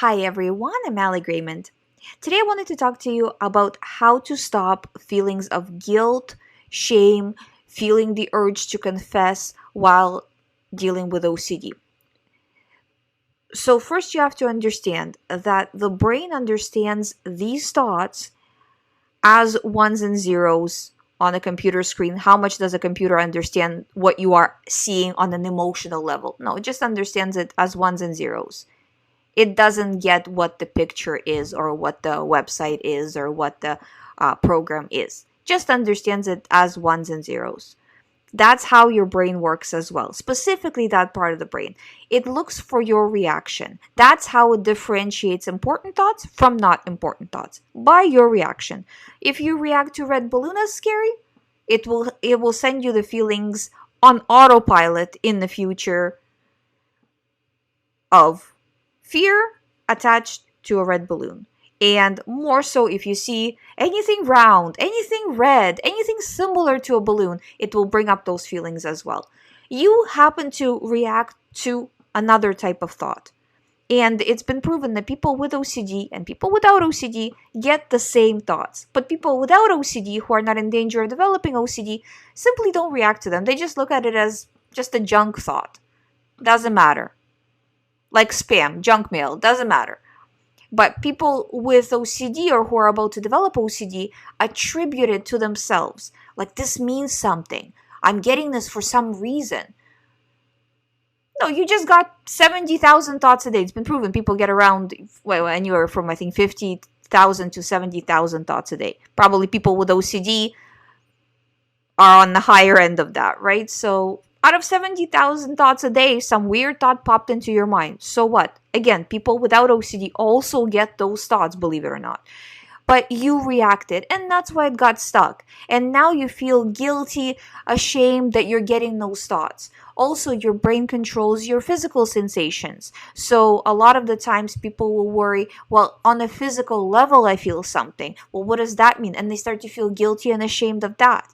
Hi everyone, I'm Ali GREYMOND. Today I wanted to talk to you about how to stop feelings of guilt, shame, feeling the urge to confess while dealing with OCD. So, first you have to understand that the brain understands these thoughts as ones and zeros on a computer screen. How much does a computer understand what you are seeing on an emotional level? No, it just understands it as ones and zeros. It doesn't get what the picture is or what the website is or what the program is. Just understands it as ones and zeros. That's how your brain works as well. Specifically, that part of the brain. It looks for your reaction. That's how it differentiates important thoughts from not important thoughts, by your reaction. If you react to red balloon as scary, it will send you the feelings on autopilot in the future of fear attached to a red balloon. And more so, if you see anything round, anything red, anything similar to a balloon, it will bring up those feelings as well. You happen to react to another type of thought. And it's been proven that people with OCD and people without OCD get the same thoughts. But people without OCD who are not in danger of developing OCD simply don't react to them. They just look at it as just a junk thought. Doesn't matter. Like spam, junk mail, doesn't matter. But people with OCD or who are about to develop OCD attribute it to themselves. Like, this means something. I'm getting this for some reason. No, you just got 70,000 thoughts a day. It's been proven people get around anywhere from, I think, 50,000 to 70,000 thoughts a day. Probably people with OCD are on the higher end of that, right? So out of 70,000 thoughts a day, some weird thought popped into your mind. So what? Again, people without OCD also get those thoughts, believe it or not. But you reacted, and that's why it got stuck. And now you feel guilty, ashamed that you're getting those thoughts. Also, your brain controls your physical sensations. So a lot of the times people will worry, well, on a physical level, I feel something. Well, what does that mean? And they start to feel guilty and ashamed of that.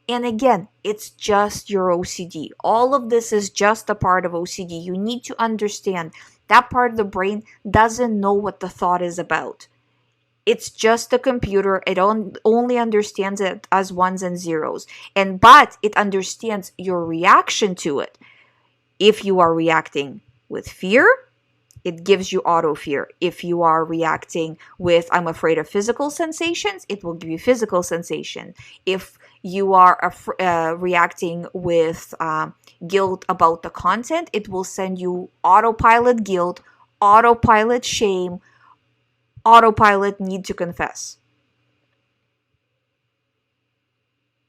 And again, it's just your OCD. All of this is just a part of OCD. You need to understand that part of the brain doesn't know what the thought is about. It's just a computer. It only understands it as ones and zeros. But it understands your reaction to it. If you are reacting with fear, it gives you auto fear. If you are reacting with, I'm afraid of physical sensations, it will give you physical sensation. If you are reacting with guilt about the content, it will send you autopilot guilt, autopilot shame, autopilot need to confess.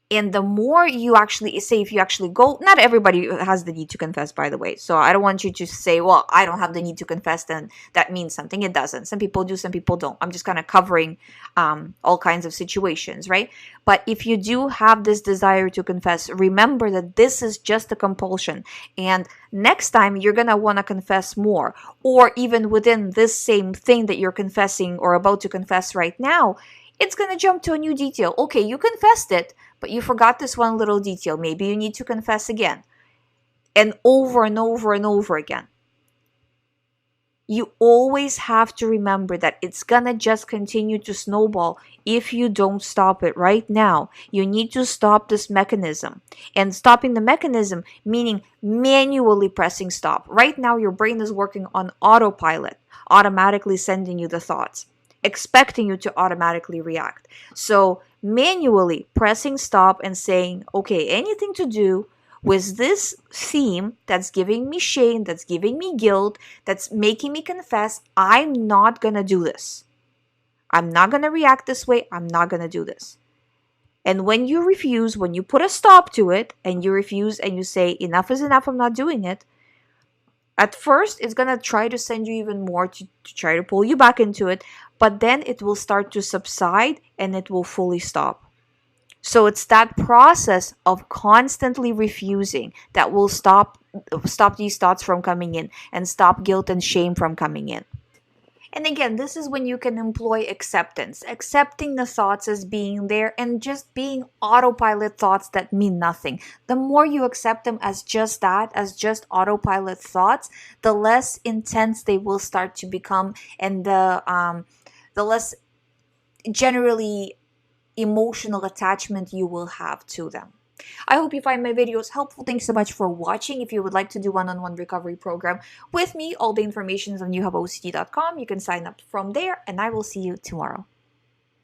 And the more you actually say, if you actually go, not everybody has the need to confess, by the way. So I don't want you to say, well, I don't have the need to confess, then that means something. It doesn't. Some people do, some people don't. I'm just kind of covering all kinds of situations, right? But if you do have this desire to confess, remember that this is just a compulsion. And next time you're going to want to confess more. Or even within this same thing that you're confessing or about to confess right now, it's going to jump to a new detail. Okay, you confessed it, but you forgot this one little detail. Maybe you need to confess again. And over and over and over again. You always have to remember that it's gonna just continue to snowball if you don't stop it right now. You need to stop this mechanism. And stopping the mechanism, meaning manually pressing stop. Right now, your brain is working on autopilot, automatically sending you the thoughts, expecting you to automatically react. So manually pressing stop and saying, okay, anything to do with this theme that's giving me shame, that's giving me guilt, that's making me confess, I'm not going to do this. I'm not going to react this way. I'm not going to do this. And when you refuse, when you put a stop to it and you refuse and you say, enough is enough, I'm not doing it, at first, it's going to try to send you even more to try to pull you back into it, but then it will start to subside and it will fully stop. So it's that process of constantly refusing that will stop these thoughts from coming in and stop guilt and shame from coming in. And again, this is when you can employ acceptance, accepting the thoughts as being there and just being autopilot thoughts that mean nothing. The more you accept them as just that, as just autopilot thoughts, the less intense they will start to become, and the less generally emotional attachment you will have to them. I hope you find my videos helpful. Thanks so much for watching. If you would like to do one-on-one recovery program with me, all the information is on youhaveocd.com. You can sign up from there, and I will see you tomorrow.